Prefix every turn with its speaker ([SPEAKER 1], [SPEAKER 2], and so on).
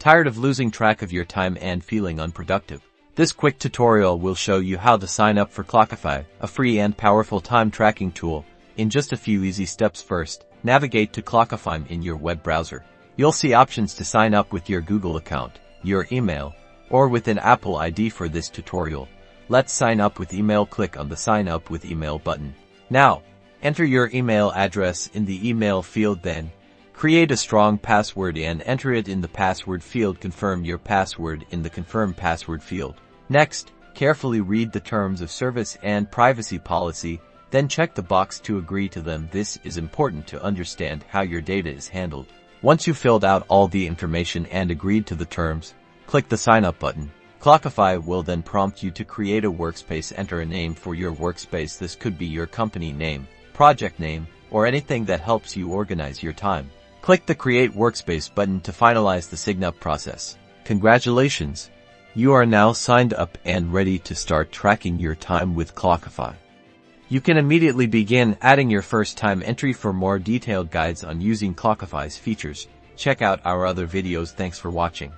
[SPEAKER 1] Tired of losing track of your time and feeling unproductive? This quick tutorial will show you how to sign up for Clockify, a free and powerful time tracking tool, in just a few easy steps. First, navigate to Clockify in your web browser. You'll see options to sign up with your Google account, your email, or with an Apple ID. For this tutorial, let's sign up with email. Click on the Sign Up with Email button. Now, enter your email address in the email field. Then, create a strong password and enter it in the password field. Confirm your password in the Confirm Password field. Next, carefully read the terms of service and privacy policy, then check the box to agree to them. This is important to understand how your data is handled. Once you've filled out all the information and agreed to the terms, click the Sign Up button. Clockify will then prompt you to create a workspace. Enter a name for your workspace. This could be your company name, project name, or anything that helps you organize your time. Click the Create Workspace button to finalize the sign up process. Congratulations! You are now signed up and ready to start tracking your time with Clockify. You can immediately begin adding your first time entry. For more detailed guides on using Clockify's features, check out our other videos. Thanks for watching.